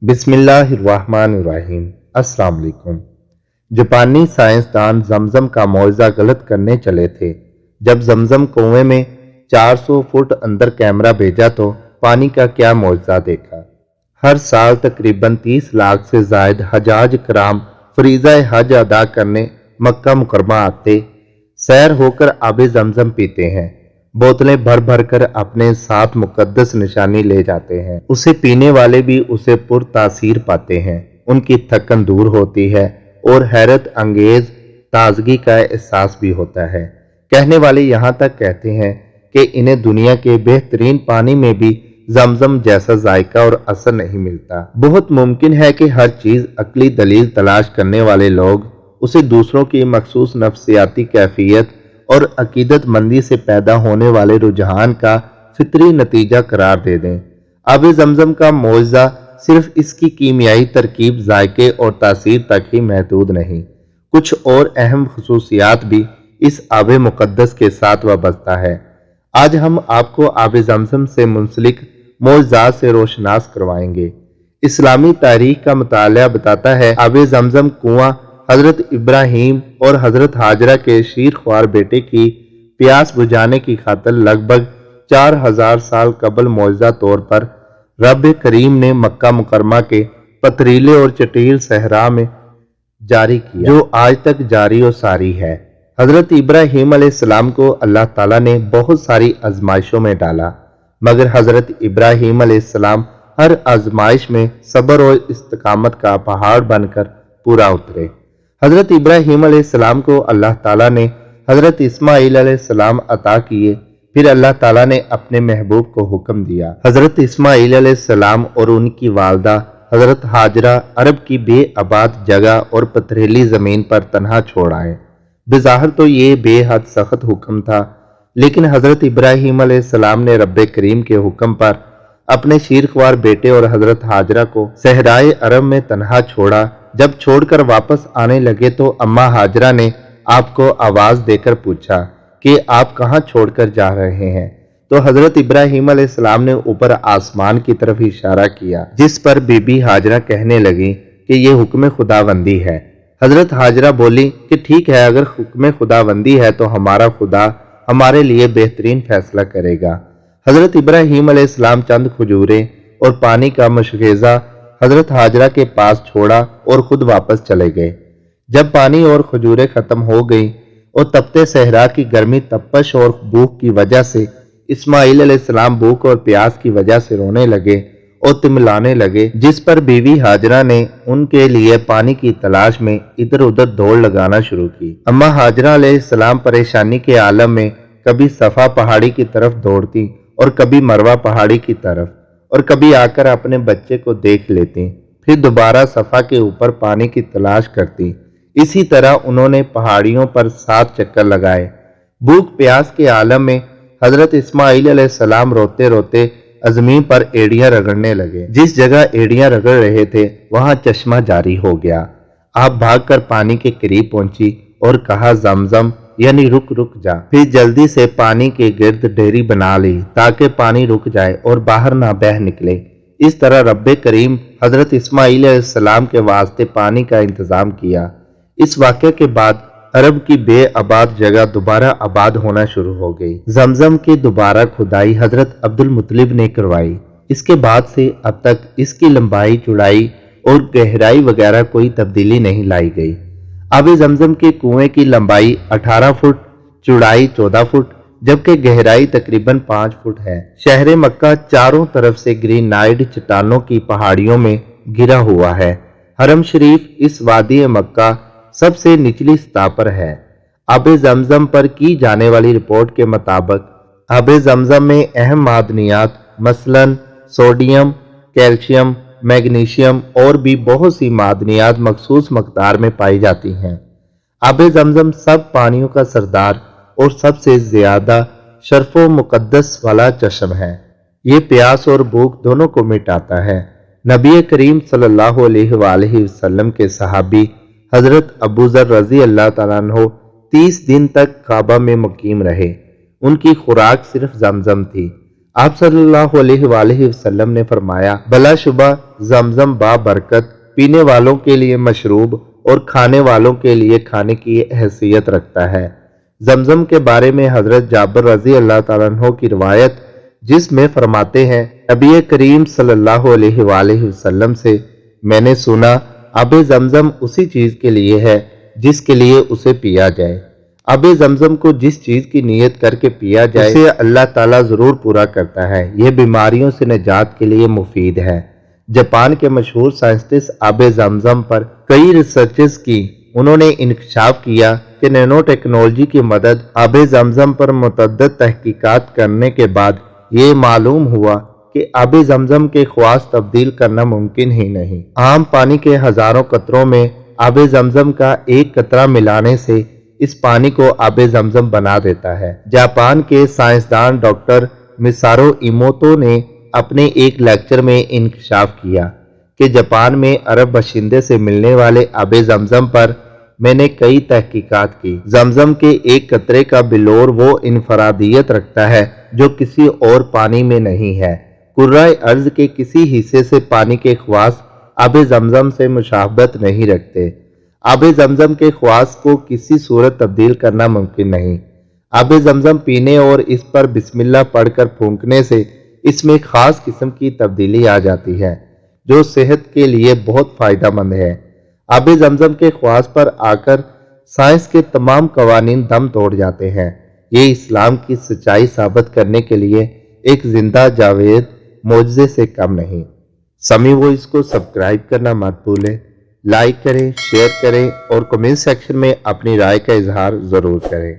بسم اللہ الرحمن الرحیم۔ السلام علیکم۔ جاپانی سائنسدان زمزم کا معجزہ غلط کرنے چلے تھے۔ جب زمزم کنویں میں 400 فٹ اندر کیمرہ بھیجا تو پانی کا کیا معجزہ دیکھا۔ ہر سال تقریباً 30 لاکھ سے زائد حجاج کرام فریضہ حج ادا کرنے مکہ مکرمہ آتے، سیر ہو کر آب زمزم پیتے ہیں، بوتلیں بھر بھر کر اپنے ساتھ مقدس نشانی لے جاتے ہیں۔ اسے پینے والے بھی اسے پر تاثیر پاتے ہیں، ان کی تھکن دور ہوتی ہے اور حیرت انگیز تازگی کا احساس بھی ہوتا ہے۔ کہنے والے یہاں تک کہتے ہیں کہ انہیں دنیا کے بہترین پانی میں بھی زمزم جیسا ذائقہ اور اثر نہیں ملتا۔ بہت ممکن ہے کہ ہر چیز عقلی دلیل تلاش کرنے والے لوگ اسے دوسروں کی مخصوص نفسیاتی کیفیت اور عقیدت مندی سے پیدا ہونے والے رجحان کا فطری نتیجہ قرار دے دیں۔ آب زمزم کا معجزہ صرف اس کی کیمیائی ترکیب، ذائقے اور تاثیر تک ہی محدود نہیں، کچھ اور اہم خصوصیات بھی اس آب مقدس کے ساتھ وابستہ ہے۔ آج ہم آپ کو آب زمزم سے منسلک معجزات سے روشناس کروائیں گے۔ اسلامی تاریخ کا مطالعہ بتاتا ہے آب زمزم کنواں حضرت ابراہیم اور حضرت ہاجرہ کے شیر خوار بیٹے کی پیاس بجھانے کی خاطر لگ بھگ 4000 سال قبل معجزہ طور پر رب کریم نے مکہ مکرمہ کے پتھریلے اور چٹیل صحرا میں جاری کیا، جو آج تک جاری و ساری ہے۔ حضرت ابراہیم علیہ السلام کو اللہ تعالیٰ نے بہت ساری آزمائشوں میں ڈالا، مگر حضرت ابراہیم علیہ السلام ہر آزمائش میں صبر اور استقامت کا پہاڑ بن کر پورا اترے۔ حضرت ابراہیم علیہ السلام کو اللہ تعالیٰ نے حضرت اسماعیل علیہ السلام عطا کیے، پھر اللہ تعالیٰ نے اپنے محبوب کو حکم دیا۔ حضرت اسماعیل علیہ السلام اور ان کی والدہ حضرت ہاجرہ عرب کی بے آباد جگہ اور پتھریلی زمین پر تنہا چھوڑ آئے۔ بظاہر تو یہ بے حد سخت حکم تھا، لیکن حضرت ابراہیم علیہ السلام نے رب کریم کے حکم پر اپنے شیرخوار بیٹے اور حضرت ہاجرہ کو صحرائے عرب میں تنہا چھوڑا۔ جب چھوڑ کر واپس آنے لگے تو اماں ہاجرہ نے آپ کو آواز دے کر پوچھا کہ آپ کہاں چھوڑ کر جا رہے ہیں؟ تو حضرت ابراہیم علیہ السلام نے اوپر آسمان کی طرف اشارہ کیا، جس پر بی بی ہاجرہ کہنے لگی کہ یہ حکم خداوندی ہے۔ حضرت ہاجرہ بولی کہ ٹھیک ہے، اگر حکم خداوندی ہے تو ہمارا خدا ہمارے لیے بہترین فیصلہ کرے گا۔ حضرت ابراہیم علیہ السلام چند کھجوریں اور پانی کا مشغیزہ حضرت ہاجرہ کے پاس چھوڑا اور خود واپس چلے گئے۔ جب پانی اور کھجوریں ختم ہو گئیں اور تپتے صحرا کی گرمی، تپش اور بھوک کی وجہ سے اسماعیل علیہ السلام بھوک اور پیاس کی وجہ سے رونے لگے اور تملانے لگے، جس پر بیوی ہاجرہ نے ان کے لیے پانی کی تلاش میں ادھر ادھر دوڑ لگانا شروع کی۔ اماں ہاجرہ علیہ السلام پریشانی کے عالم میں کبھی صفا پہاڑی کی طرف دوڑتی اور کبھی مروہ پہاڑی کی طرف، اور کبھی آ کر اپنے بچے کو دیکھ لیتی، پھر دوبارہ صفا کے اوپر پانی کی تلاش کرتی۔ اسی طرح انہوں نے پہاڑیوں پر 7 چکر لگائے۔ بھوک پیاس کے عالم میں حضرت اسماعیل علیہ السلام روتے روتے زمین پر ایڑیاں رگڑنے لگے۔ جس جگہ ایڑیاں رگڑ رہے تھے وہاں چشمہ جاری ہو گیا۔ آپ بھاگ کر پانی کے قریب پہنچی اور کہا زمزم، یعنی رک رک جا۔ پھر جلدی سے پانی کے گرد ڈیری بنا لی تاکہ پانی رک جائے اور باہر نہ بہہ نکلے۔ اس طرح رب کریم حضرت اسماعیل علیہ السلام کے واسطے پانی کا انتظام کیا۔ اس واقعے کے بعد عرب کی بے آباد جگہ دوبارہ آباد ہونا شروع ہو گئی۔ زمزم کی دوبارہ کھدائی حضرت عبد المطلب نے کروائی۔ اس کے بعد سے اب تک اس کی لمبائی، چوڑائی اور گہرائی وغیرہ کوئی تبدیلی نہیں لائی گئی۔ آب زمزم کے کنویں کی لمبائی 18 فٹ، چوڑائی 14 فٹ، جبکہ گہرائی تقریباً 5 فٹ ہے۔ شہر مکہ چاروں طرف سے گرینائڈ چٹانوں کی پہاڑیوں میں گھرا ہوا ہے۔ حرم شریف اس وادی مکہ سب سے نچلی سطح پر ہے۔ آب زمزم پر کی جانے والی رپورٹ کے مطابق آب زمزم میں اہم معدنیات مثلاً سوڈیم، کیلشیم، میگنیشیم اور بھی بہت سی معدنیات مخصوص مقدار میں پائی جاتی ہیں۔ آب زمزم سب پانیوں کا سردار اور سب سے زیادہ شرف و مقدس والا چشم ہے۔ یہ پیاس اور بھوک دونوں کو مٹاتا ہے۔ نبی کریم صلی اللہ علیہ وآلہ وسلم کے صحابی حضرت ابو ذر رضی اللہ تعالیٰ عنہ 30 دن تک کعبہ میں مقیم رہے۔ ان کی خوراک صرف زمزم تھی۔ آپ صلی اللہ علیہ وآلہ وسلم نے فرمایا، بلا شبہ زمزم بابرکت، پینے والوں کے لیے مشروب اور کھانے والوں کے لیے کھانے کی حیثیت رکھتا ہے۔ زمزم کے بارے میں حضرت جابر رضی اللہ تعالیٰ عنہ کی روایت، جس میں فرماتے ہیں، نبی کریم صلی اللہ علیہ وآلہ وسلم سے میں نے سنا، آب زمزم اسی چیز کے لیے ہے جس کے لیے اسے پیا جائے۔ آب زمزم کو جس چیز کی نیت کر کے پیا جائے اسے اللہ تعالیٰ ضرور پورا کرتا ہے۔ یہ بیماریوں سے نجات کے لیے مفید ہے۔ جاپان کے مشہور سائنسدسٹ آب زمزم پر کئی ریسرچز کی۔ انہوں نے انکشاف کیا کہ نینو ٹیکنالوجی کی مدد آب زمزم پر متعدد تحقیقات کرنے کے بعد یہ معلوم ہوا کہ آب زمزم کے خواص تبدیل کرنا ممکن ہی نہیں۔ عام پانی کے ہزاروں قطروں میں آب زمزم کا ایک قطرہ ملانے سے اس پانی کو آب زمزم بنا دیتا ہے۔ جاپان کے سائنسدان ڈاکٹر مسارو ایموتو نے اپنے ایک لیکچر میں انکشاف کیا کہ جاپان میں عرب باشندے سے ملنے والے آب زمزم پر میں نے کئی تحقیقات کی۔ زمزم کے ایک قطرے کا بلور وہ انفرادیت رکھتا ہے جو کسی اور پانی میں نہیں ہے۔ کرۂ ارض کے کسی حصے سے پانی کے خواص آب زمزم سے مشابہت نہیں رکھتے۔ آب زمزم کے خواص کو کسی صورت تبدیل کرنا ممکن نہیں۔ آب زمزم پینے اور اس پر بسم اللہ پڑھ کر پھونکنے سے اس میں خاص قسم کی تبدیلی آ جاتی ہے جو صحت کے لیے بہت فائدہ مند ہے۔ آب زمزم کے خواص پر آ کر سائنس کے تمام قوانین دم توڑ جاتے ہیں۔ یہ اسلام کی سچائی ثابت کرنے کے لیے ایک زندہ جاوید معجزے سے کم نہیں۔ سمیع وائس کو سبسکرائب کرنا مت بھولیں، لائک کریں، شیئر کریں اور کمنٹ سیکشن میں اپنی رائے کا اظہار ضرور کریں۔